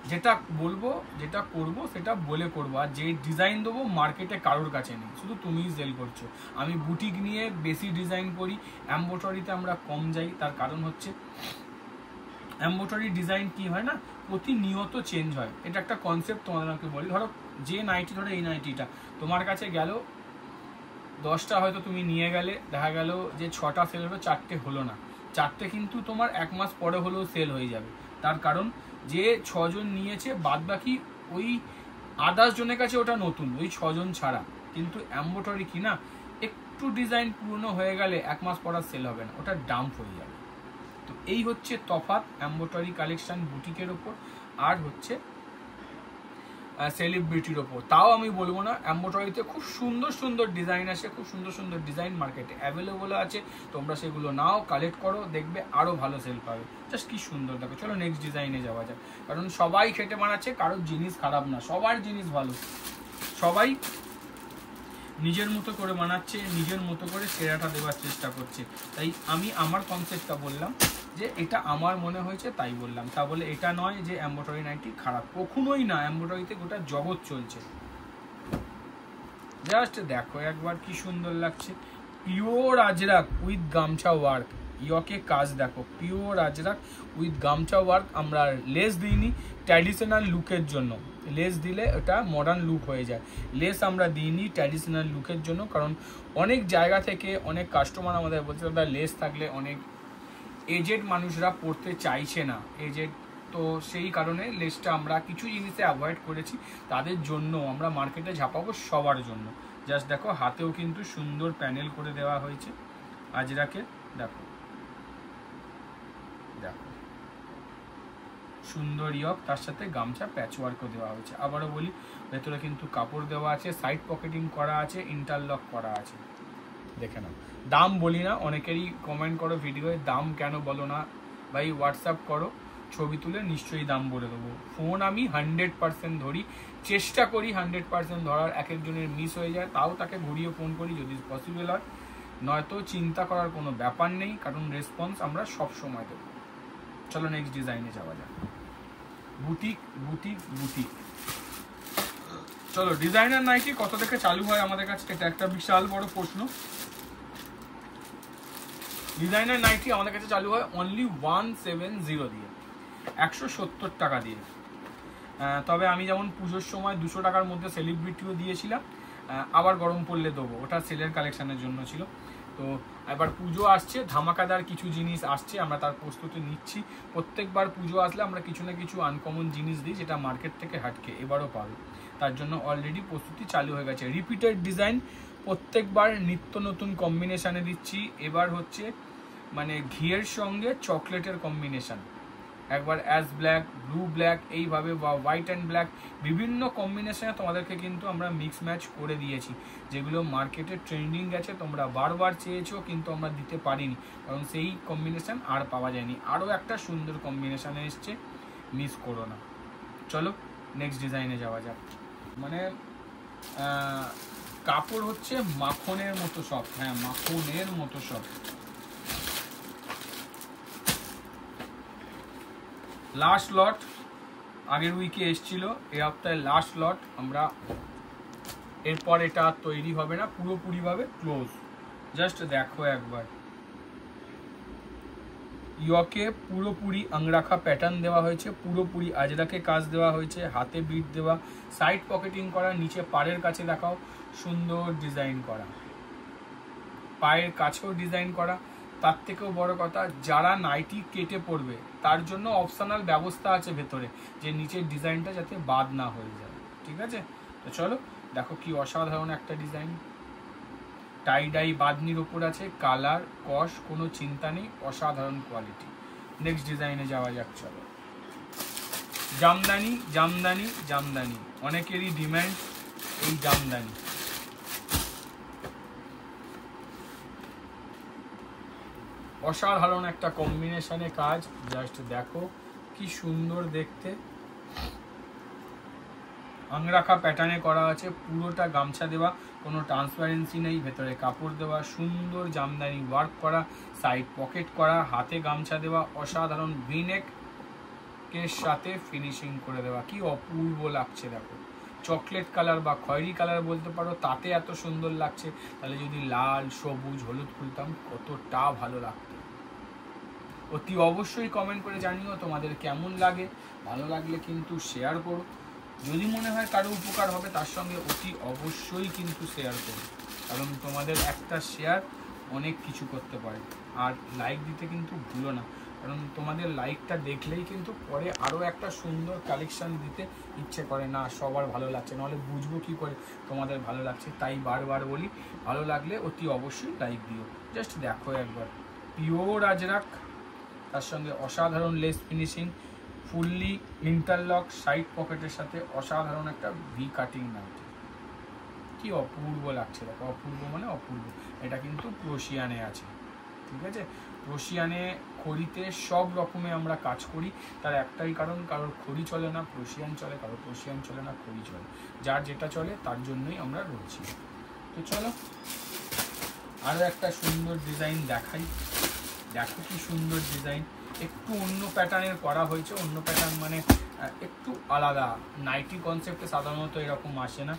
যেটা বলবো যেটা করব সেটা বলে করবো। আর যে ডিজাইন দেবো মার্কেটে কারোর কাছে নেই, শুধু তুমিই সেল করছো। আমি বুটিক নিয়ে বেশি ডিজাইন করি, এমব্রয়ডারিতে আমরা কম যাই। তার কারণ হচ্ছে এমব্রয়ডারি ডিজাইন কি হয় না, প্রতিনিয়ত চেঞ্জ হয়। এটা একটা কনসেপ্ট তোমাদেরকে বলি। ধরো যে নাইটি, ধরো এই নাইটিটা তোমার কাছে গেল 10টা, হয়তো তুমি নিয়ে গেলে, দেখা গেল যে 6টা সেল হলো, 4টে হলো না। 4টে কিন্তু তোমার 1 মাস পরে হলেও সেল হয়ে যাবে। তার কারণ যে 6 জন নিয়েছে, বাদ বাকি ওই আদার্স জনের কাছে ওটা নতুন, ওই 6 জন ছাড়া। কিন্তু এমব্রয়ডারি কি না, একটু ডিজাইন পুরনো হয়ে গেলে 1 মাস পর সেল হবে না, ওটা ডাম্প হয়ে যাবে। তো এই হচ্ছে তফাৎ এমব্রয়ডারি কালেকশন বুটিকের ওপর আর হচ্ছে সেলিব্রিটির ওপর। তাও আমি বলবো না, এমব্রয়ডারিতে খুব সুন্দর সুন্দর ডিজাইন আসে, খুব সুন্দর সুন্দর ডিজাইন মার্কেটে অ্যাভেলেবল আছে। তোমরা সেগুলো নাও, কালেক্ট করো, দেখবে আরও ভালো সেল পাবে। জাস্ট কি সুন্দর দেখো। চলো নেক্সট ডিজাইনে যাওয়া যায়, কারণ সবাই খেটে বানাচ্ছে, কারোর জিনিস খারাপ না, সবার জিনিস ভালো, সবাই নিজের মতো করে বানাচ্ছে, নিজের মতো করে সেরাটা দেওয়ার চেষ্টা করছে। তাই আমি আমার কনসেপ্টটা বললাম, যে এটা আমার মনে হয়েছে তাই বললাম। তা বলে এটা নয় যে এমব্রয়ডারি নাইটি খারাপ, কখনোই না। এমব্রয়ডারিতে গোটা জগৎ চলছে। জাস্ট দেখো একবার কি সুন্দর লাগছে, পিওর আজরাক উইথ গামছা ওয়ার্ক, ইয়কে কাজ দেখো, পিওর আজরাক উইথ গামছা ওয়ার্ক। আমরা লেস দিইনি ট্র্যাডিশনাল লুকের জন্য, লেস দিলে ওটা মডার্ন লুক হয়ে যায়, লেস আমরা দিইনি ট্র্যাডিশনাল লুকের জন্য, কারণ অনেক জায়গা থেকে অনেক কাস্টমার আমাদের বলছে দাদা লেস থাকলে অনেক এজেড মানুষরা পড়তে চাইছে না, এজেড, তো সেই কারণে লেসটা আমরা কিছু জিনিসে অ্যাভয়েড করেছি, তাদের জন্য আমরা মার্কেটে ঝাঁপাবো সবার জন্য। জাস্ট দেখো হাতেও কিন্তু সুন্দর প্যানেল করে দেওয়া হয়েছে আজরাকে, দেখো দেখো সুন্দর ইয়ক, তার সাথে গামছা প্যাচ ওয়ার্কও দেওয়া হয়েছে। আবারও বলি ভেতরে কিন্তু কাপড় দেওয়া আছে, সাইড পকেটিং করা আছে, ইন্টারলক করা আছে, দেখে নাও। দাম বলি না, অনেকেরই কমেন্ট করো ভিডিওয়ে দাম কেন বলো না, ভাই হোয়াটসঅ্যাপ করো, ছবি তুলে নিশ্চয়ই দাম বলে দেবো। ফোন আমি 100% ধরি, চেষ্টা করি 100% ধরার, এক একজনের মিস হয়ে যায়, তাও তাকে ঘুরিয়ে ফোন করি যদি পসিবল হয়, নয়তো চিন্তা করার কোনো ব্যাপার নেই, কারণ রেসপন্স আমরা সব সময় দেবো। চলো নেক্সট ডিজাইনে যাওয়া যাক। বুটিক বুটিক বুটিক, চলো ডিজাইনার নাইটি কত থেকে চালু হয় আমাদের কাছে, এটা একটা বিশাল বড় প্রশ্ন। ডিজাইনার নাইটি আমাদের কাছে চালু হয় অনলি 170 দিয়ে, 170 টাকা দিয়ে। তবে আমি যেমন পুজোর সময় 200 টাকার মধ্যে সেলিব্রিটিও দিয়েছিলাম, আবার গরম পড়লে দেবো, ওটা সেলের কালেকশনের জন্য ছিল। তো এবার পুজো আসছে, ধামাকাদার কিছু জিনিস আসছে, আমরা তার প্রস্তুতি নিচ্ছি। প্রত্যেকবার পুজো আসলে আমরা কিছু না কিছু আনকমন জিনিস দিই যেটা মার্কেট থেকে হাটকে, এবারও পাবে, তার জন্য অলরেডি প্রস্তুতি চালু হয়ে গেছে। রিপিটেড ডিজাইন প্রত্যেকবার নিত্য নতুন কম্বিনেশানে দিচ্ছি। এবার হচ্ছে মানে ঘিয়ের সঙ্গে চকলেটের কম্বিনেশান, একবার অ্যাশ ব্ল্যাক, ব্লু ব্ল্যাক, এইভাবে বা হোয়াইট অ্যান্ড ব্ল্যাক, বিভিন্ন কম্বিনেশনে তোমাদেরকে কিন্তু আমরা মিক্স ম্যাচ করে দিয়েছি, যেগুলো মার্কেটে ট্রেন্ডিং গেছে, তোমরা বারবার চেয়েছো কিন্তু আমরা দিতে পারিনি, কারণ সেই কম্বিনেশান আর পাওয়া যায়নি। আরও একটা সুন্দর কম্বিনেশানে এসছে, মিস করো না। চলো নেক্সট ডিজাইনে যাওয়া যাক। মানে কাপড় হচ্ছে মাখনের মতো সফট, হ্যাঁ মাখনের মতো সফট। লাস্ট লট আগের উইকে এসছিল, এই সপ্তাহে লাস্ট লট, আমরা এরপর এটা তৈরি হবে না, পুরোপুরিভাবে ক্লোজ। জাস্ট দেখো একবার, ইয়কে পুরোপুরি আংরাখা প্যাটার্ন দেওয়া হয়েছে, পুরোপুরি আজরাকে কাজ দেওয়া হয়েছে, হাতে বিট দেওয়া, সাইড পকেটিং করা, নিচে পাড়ের কাছে দেখাও সুন্দর ডিজাইন করা, পায়ের কাছেও ডিজাইন করা। তার থেকেও বড় কথা, যারা নাইটি কেটে পড়বে তার জন্য অপশনাল ব্যবস্থা আছে ভেতরে, যে নিচের ডিজাইনটা যাতে বাদ না হয়ে যায়, ঠিক আছে? তো চলো দেখো কি অসাধারণ একটা ডিজাইন, টাই ডাই বাদনির ওপর আছে, কালার কস কোনো চিন্তা নেই, অসাধারণ কোয়ালিটি। নেক্সট ডিজাইনে যাওয়া যাক, চলো। জামদানি জামদানি জামদানি, অনেকেরই ডিম্যান্ড এই জামদানি, অসাধারণ একটা কম্বিনেশনে কাজ, জাস্ট দেখো কি সুন্দর দেখতে, আংরাখা প্যাটার্নে করা আছে, পুরোটা গামছা দেওয়া, কোনো ট্রান্সপারেন্সি নেই, ভেতরে কাপড় দেওয়া, সুন্দর জামদানি ওয়ার্ক করা, সাইড পকেট করা, হাতে গামছা দেওয়া, অসাধারণ ভিনেকের সাথে ফিনিশিং করে দেওয়া, কি অপূর্ব লাগছে দেখো। চকলেট কালার বা খয়েরি কালার বলতে পারো, তাতে এত সুন্দর লাগছে, তাহলে যদি লাল সবুজ হলুদ খুলতাম কতটা ভালো লাগতো। অতি অবশ্যই কমেন্ট করে জানিও তোমাদের কেমন লাগে, ভালো লাগলে কিন্তু শেয়ার করো, যদি মনে হয় কারো উপকার হবে তার সঙ্গে অতি অবশ্যই কিন্তু শেয়ার করো, কারণ তোমাদের একটা শেয়ার অনেক কিছু করতে পারে। আর লাইক দিতে কিন্তু ভুলো না, কারণ তোমাদের লাইকটা দেখলেই কিন্তু পরে আরও একটা সুন্দর কালেকশান দিতে ইচ্ছে করে, না সবার ভালো লাগছে, নাহলে বুঝবো কী করে তোমাদের ভালো লাগছে। তাই বারবার বলি, ভালো লাগলে অতি অবশ্যই লাইক দিও। জাস্ট দেখো একবার, পিওর আজরাক, তার সঙ্গে অসাধারণ less finishing, fully interlock, side পকেটের সাথে অসাধারণ একটা ভি কাটিং নাইটি, কি অপূর্ব লাগছে দেখো, অপূর্ব মানে অপূর্ব। এটা কিন্তু ক্রোশিয়ানে আছে, ঠিক আছে? ক্রোশিয়ানে খড়িতে সব রকমে আমরা কাজ করি, তার একটাই কারণ, কারোর খড়ি চলে না ক্রোশিয়ান চলে, কারোর ক্রোশিয়ান চলে না খড়ি চলে, যার যেটা চলে তার জন্যই আমরা রয়েছি। তো চলো আরও একটা সুন্দর ডিজাইন দেখাই, দেখো কি সুন্দর ডিজাইন, একটু অন্য প্যাটার্নের করা হয়েছে, অন্য প্যাটার্ন মানে একটু আলাদা, নাইটি কনসেপ্টে সাধারণত এরকম আসে না,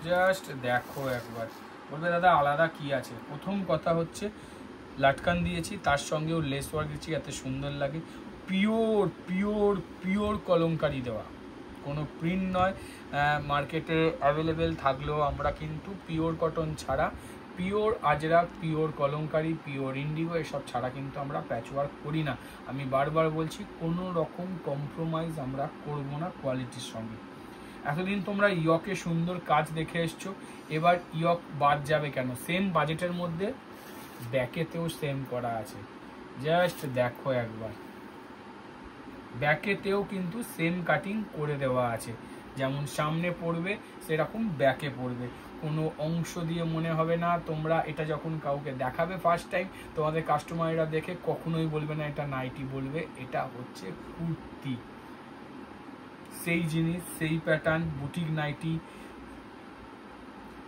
জাস্ট দেখো একবার, বলবে দাদা আলাদা কি আছে। প্রথম কথা হচ্ছে লাটকান দিয়েছি, তার সঙ্গেও লেস ওয়ার্ক দিচ্ছি, এত সুন্দর লাগে। পিওর পিওর পিওর কলমকারি দেওয়া, কোনো প্রিন্ট নয়। মার্কেটে অ্যাভেলেবেল থাকলেও আমরা কিন্তু পিওর কটন ছাড়া, pure Ajrak, pure kalamkari, pure Indigo এসব ছাড়া কিন্তু আমরা প্যাচ ওয়ার্ক করি না। আমি বারবার বলছি, কোনো রকম কম্প্রোমাইজ আমরা করব না কোয়ালিটির সঙ্গে। এতদিন তোমরা ইয়কে সুন্দর কাজ দেখে এসছো, এবার ইয়ক বাদ যাবে কেন? সেম বাজেটের মধ্যে ব্যাকেতেও সেম করা আছে, জাস্ট দেখো একবার। ব্যাকেতেও কিন্তু সেম কাটিং করে দেওয়া আছে, যেমন সামনে পড়বে সেরকম ব্যাকে পড়বে। কোনো অংশ দিয়ে মনে হবে না। তোমরা এটা যখন কাউকে দেখাবে ফার্স্ট টাইম, তোমাদের কাস্টমাররা দেখে কখনোই বলবে না এটা নাইটি, বলবে এটা হচ্ছে কুর্তি। সেই জিনিস, সেই প্যাটার্ন, বুটিক নাইটি,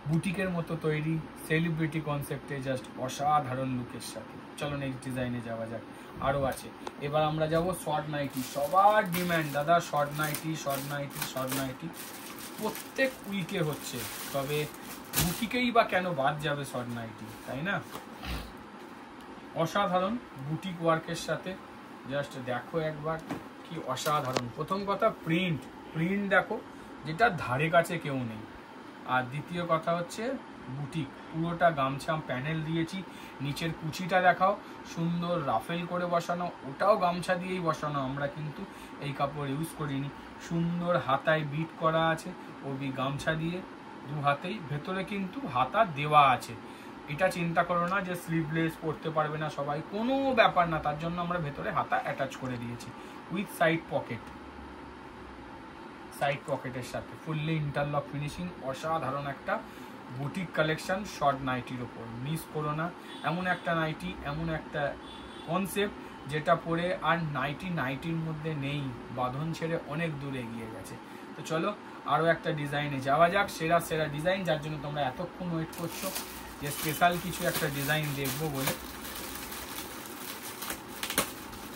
বুটিকের মতো তৈরি, সেলিব্রিটি কনসেপ্টে, জাস্ট অসাধারণ লুকের সাথে। চলো নেক্সট ডিজাইনে যাওয়া যাক, আরও আছে। এবার আমরা যাব শর্ট নাইটি। সবার ডিম্যান্ড, দাদা short nightie, short nightie, short nightie প্রত্যেক উইকে হচ্ছে, তবে বুটিকেই বা কেন বাদ যাবে শর্ট নাইটি, তাই না? অসাধারণ বুটিক ওয়ার্কের সাথে, জাস্ট দেখো একবার কি অসাধারণ। প্রথম কথা প্রিন্ট, প্রিন্ট দেখো যেটা ধারে কাছে কেউ নেই। আর দ্বিতীয় কথা হচ্ছে বুটিক, পুরোটা গামছা প্যানেল দিয়েছি। নিচের কুচিটা দেখাও, সুন্দর রাফেল করে বসানো, ওটাও গামছা দিয়েই বসানো, আমরা কিন্তু এই কাপড় ইউজ করিনি। সুন্দর হাতায় বিট করা আছে, ওবি গামছা দিয়ে দু হাতেই, ভেতরে কিন্তু হাতা দেওয়া আছে। এটা চিন্তা করো না যে স্লিভলেস পরতে পারবে না সবাই, কোনো ব্যাপার না, তার জন্য আমরা ভেতরে হাতা অ্যাটাচ করে দিয়েছি উইথ সাইড পকেট। সাইড পকেটের সাথে ফুললি ইন্টারলক ফিনিশিং, অসাধারণ একটা বুটিক কালেকশন শর্ট নাইটির ওপর। মিস করো না, এমন একটা নাইটি, এমন একটা কনসেপ্ট যেটা পরে আর নাইটির মধ্যে নেই, বাঁধন ছেড়ে অনেক দূরে এগিয়ে গেছে। তো চলো আরও একটা ডিজাইনে যাওয়া যাক, সেরা সেরা ডিজাইন, যার জন্য তোমরা এতক্ষণ ওয়েট করছো যে স্পেশাল কিছু একটা ডিজাইন দেখবো বলে।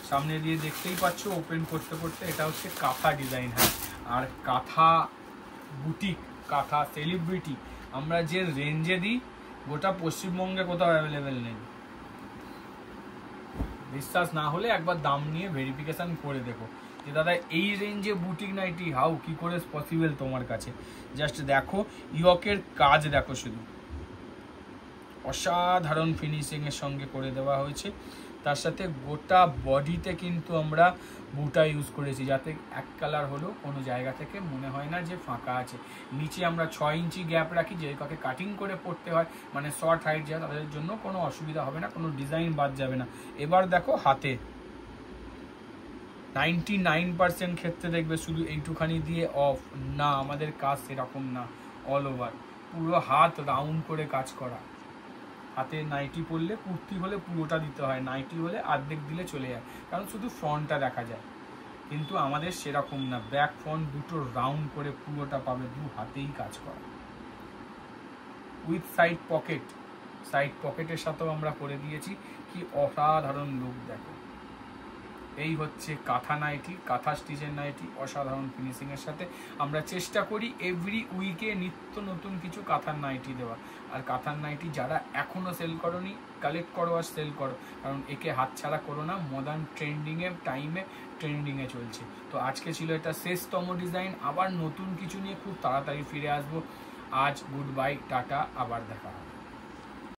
সামনে দিয়ে দেখতেই পাচ্ছ ওপেন করতে করতে, এটা হচ্ছে কাঁথা ডিজাইন। হ্যাঁ, আর কাঁথা বুটিক, কাঁথা সেলিব্রিটি আমরা যে রেঞ্জে দিই, গোটা পশ্চিমবঙ্গে কোথাও অ্যাভেলেবেল নেই। বিশ্বাস না হলে একবার দাম নিয়ে ভেরিফিকেশন করে দেখো যে দাদা এই রেঞ্জে বুটিক নাইটি হাউ, কি করে পসিবল তোমার কাছে। জাস্ট দেখো ইয়কের কাজ, দেখো শুধু অসাধারণ ফিনিশিং এর সঙ্গে করে দেওয়া হয়েছে। তার সাথে গোটা বডিতে কিন্তু আমরা বুটা ইউজ করেছি, যাতে এক কালার হলেও কোনো জায়গা থেকে মনে হয় না যে ফাঁকা আছে। নিচে আমরা 6 ইঞ্চি গ্যাপ রাখি, যে কাকে কাটিং করে পড়তে হয়, মানে শর্ট হাইট যায়, তাদের জন্য কোনো অসুবিধা হবে না, কোনো ডিজাইন বাদ যাবে না। এবার দেখো হাতে 99% ক্ষেত্রে দেখবে শুধু এইটুখানি দিয়ে অফ না, আমাদের কাজ সেরকম না, অল ওভার পুরো হাত রাউন্ড করে কাজ করা। হাতে নাইটি পরলে, কুর্তি হলে পুরোটা দিতে হয়, নাইটি হলে অর্ধেক দিলে চলে যায়, কারণ শুধু ফ্রন্টটা দেখা যায়। কিন্তু আমাদের সেরকম না, ব্যাক ফ্রন্ট দুটো রাউন্ড করে পুরোটা পাবে, দু হাতেই কাজ করা উইথ সাইড পকেট। সাইড পকেটের সাথেও আমরা করে দিয়েছি, কি অসাধারণ লুক দেখো। এই হচ্ছে কাঁথা নাইটি, কাঁথা স্টিচের নাইটি, অসাধারণ ফিনিশিংয়ের সাথে। আমরা চেষ্টা করি এভরি উইকে নিত্য নতুন কিছু কাঁথার নাইটি দেওয়া। আর কাঁথার নাইটি যারা এখনও সেল করোনি, কালেক্ট করো আর সেল করো, কারণ একে হাতছাড়া করো না, মডার্ন ট্রেন্ডিংয়ে চলছে। তো আজকে ছিল এটা শেষতম ডিজাইন, আবার নতুন কিছু নিয়ে খুব তাড়াতাড়ি ফিরে আসবো। আজ গুড বাই, টাটা, আবার দেখা হবে।